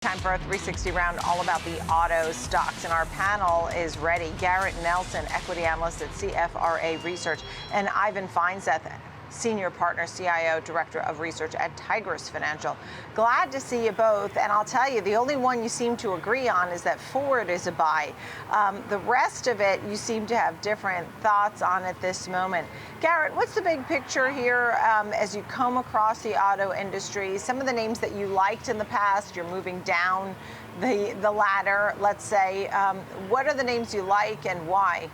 Time for our 360 round, all about the auto stocks. And our panel is ready. Garrett Nelson, equity analyst at CFRA Research, and Ivan Feinseth, senior partner, CIO, director of research at Tigress Financial. Glad to see you both. And I'll tell you, the only one you seem to agree on is that Ford is a buy. The rest of it, you seem to have different thoughts on at this moment. Garrett, what's the big picture here as you come across the auto industry? Some of the names that you liked in the past, you're moving down the ladder, let's say. What are the names you like and why?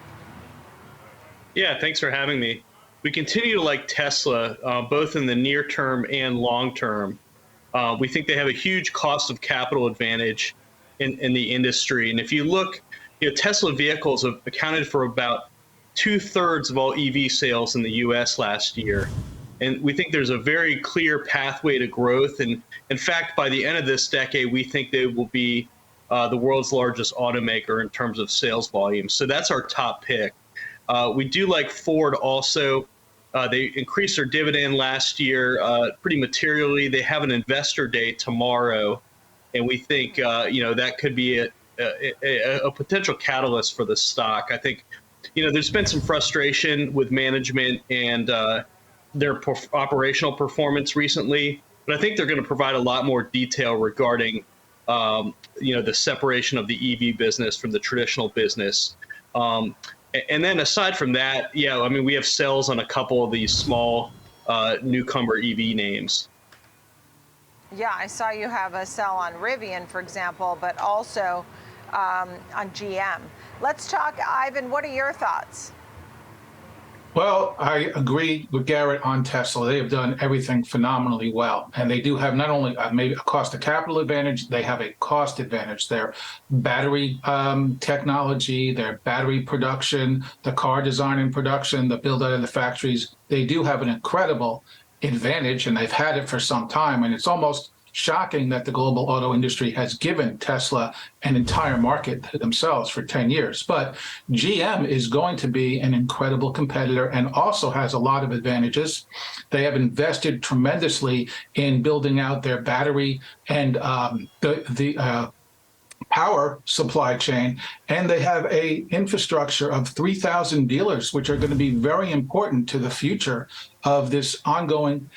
Yeah, thanks for having me. We continue to like Tesla, both in the near term and long term. We think they have a huge cost of capital advantage in the industry. And if you look, Tesla vehicles have accounted for about 2/3 of all EV sales in the US last year. And we think there's a very clear pathway to growth. And in fact, by the end of this decade, we think they will be the world's largest automaker in terms of sales volume. So that's our top pick. We do like Ford also. They increased their dividend last year pretty materially. They have an investor day tomorrow, and we think that could be a potential catalyst for the stock. I think there's been some frustration with management and their operational performance recently, but I think they're going to provide a lot more detail regarding the separation of the EV business from the traditional business. And then aside from that, we have sales on a couple of these small newcomer EV names. Yeah, I saw you have a sell on Rivian, for example, but also on GM. Let's talk, Ivan, what are your thoughts? Well, I agree with Garrett on Tesla. They have done everything phenomenally well. And they do have not only maybe a cost of capital advantage, they have a cost advantage. Their battery technology, their battery production, the car design and production, the build out of the factories, they do have an incredible advantage, and they've had it for some time. And it's almost shocking that the global auto industry has given Tesla an entire market themselves for 10 years. But GM is going to be an incredible competitor and also has a lot of advantages. They have invested tremendously in building out their battery and the power supply chain, and they have a infrastructure of 3,000 dealers, which are going to be very important to the future of this ongoing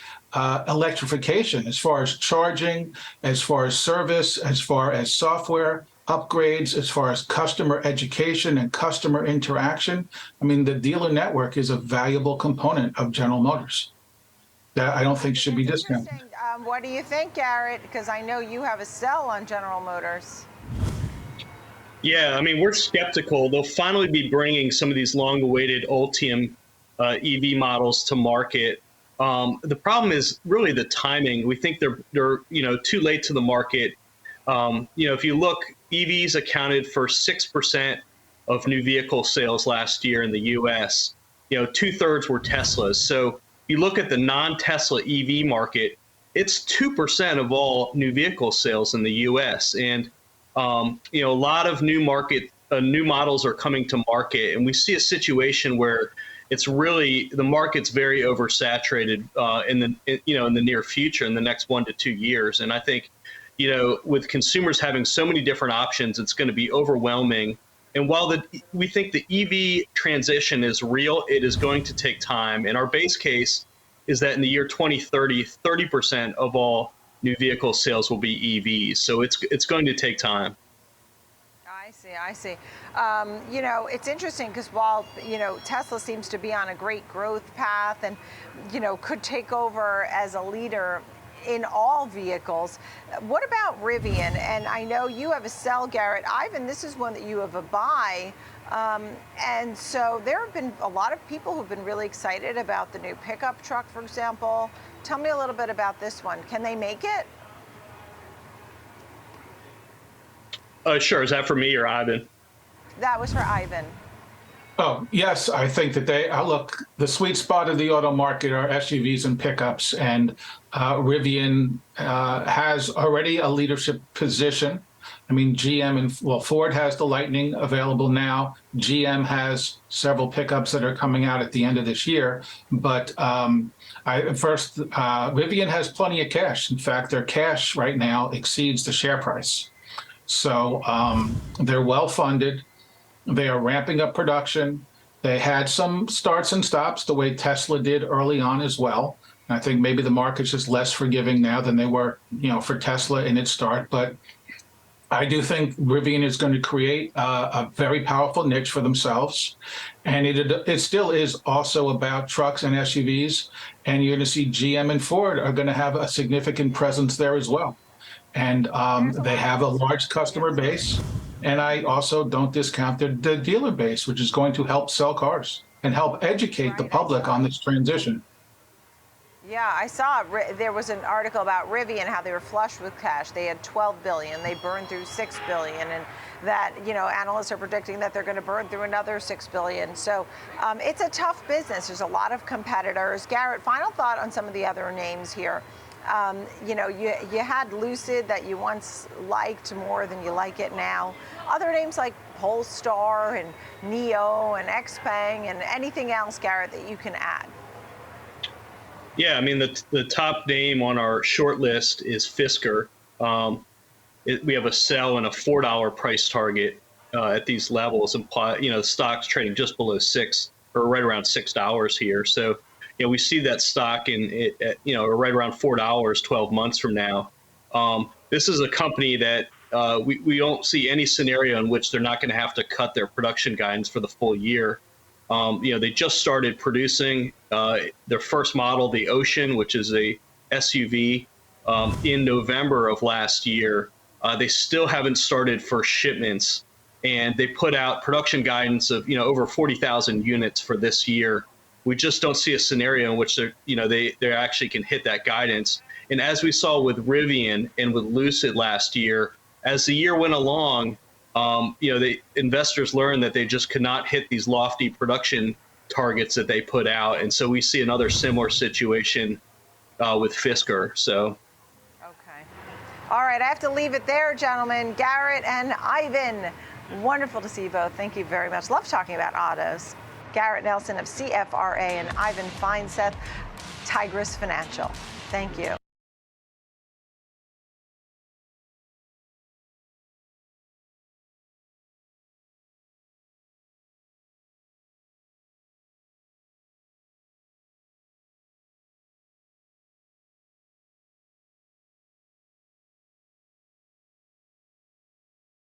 electrification, as far as charging, as far as service, as far as software upgrades, as far as customer education and customer interaction. I mean, the dealer network is a valuable component of General Motors that I don't think should be discounted. What do you think, Garrett? Because I know you have a sell on General Motors. Yeah, we're skeptical. They'll finally be bringing some of these long-awaited Ultium EV models to market. The problem is really the timing. We think they're too late to the market. If you look, EVs accounted for 6% of new vehicle sales last year in the U.S. 2/3 were Teslas. So if you look at the non-Tesla EV market, it's 2% of all new vehicle sales in the U.S. And a lot of new models are coming to market, and we see a situation where it's really the market's very oversaturated in the near future, in the next 1 to 2 years. And I think, with consumers having so many different options, it's going to be overwhelming. And while we think the EV transition is real, it is going to take time. And our base case is that in the year 2030, 30% of all new vehicle sales will be EVs. So it's going to take time. I see. It's interesting because while, Tesla seems to be on a great growth path and, could take over as a leader in all vehicles, what about Rivian? And I know you have a sell, Garrett. Ivan, this is one that you have a buy. And so there have been a lot of people who've been really excited about the new pickup truck, for example. Tell me a little bit about this one. Can they make it? Sure. Is that for me or Ivan? That was for Ivan. Oh, yes. I think that look, the sweet spot of the auto market are SUVs and pickups, and Rivian has already a leadership position. GM and Ford has the Lightning available now. GM has several pickups that are coming out at the end of this year. But Rivian has plenty of cash. In fact, their cash right now exceeds the share price. So they're well funded. They are ramping up production. They had some starts and stops the way Tesla did early on as well. And I think maybe the market's just less forgiving now than they were, for Tesla in its start. But I do think Rivian is going to create a very powerful niche for themselves. And it still is also about trucks and SUVs. And you're going to see GM and Ford are going to have a significant presence there as well. And they have a large customer base. And I also don't discount the dealer base, which is going to help sell cars and help educate the public on this transition. Yeah, I saw there was an article about Rivian, how they were flush with cash. They had $12 billion. They burned through $6 billion. And that, analysts are predicting that they're going to burn through another $6 billion. So it's a tough business. There's a lot of competitors. Garrett, final thought on some of the other names here. You had Lucid that you once liked more than you like it now. Other names like Polestar and NIO and XPeng and anything else, Garrett, that you can add? Yeah, I mean, the top name on our short list is Fisker. We have a sell and a $4 price target at these levels. The stock's trading just below $6 or right around $6 here. So, we see that stock right around $4 12 months from now. This is a company that we don't see any scenario in which they're not going to have to cut their production guidance for the full year. They just started producing their first model, the Ocean, which is a SUV, in November of last year. They still haven't started first shipments, and they put out production guidance of over 40,000 units for this year. We just don't see a scenario in which they actually can hit that guidance. And as we saw with Rivian and with Lucid last year, as the year went along, the investors learned that they just could not hit these lofty production targets that they put out. And so we see another similar situation with Fisker. So. Okay. All right. I have to leave it there, gentlemen. Garrett and Ivan, wonderful to see you both. Thank you very much. Love talking about autos. Garrett Nelson of CFRA and Ivan Feinseth, Tigress Financial. Thank you.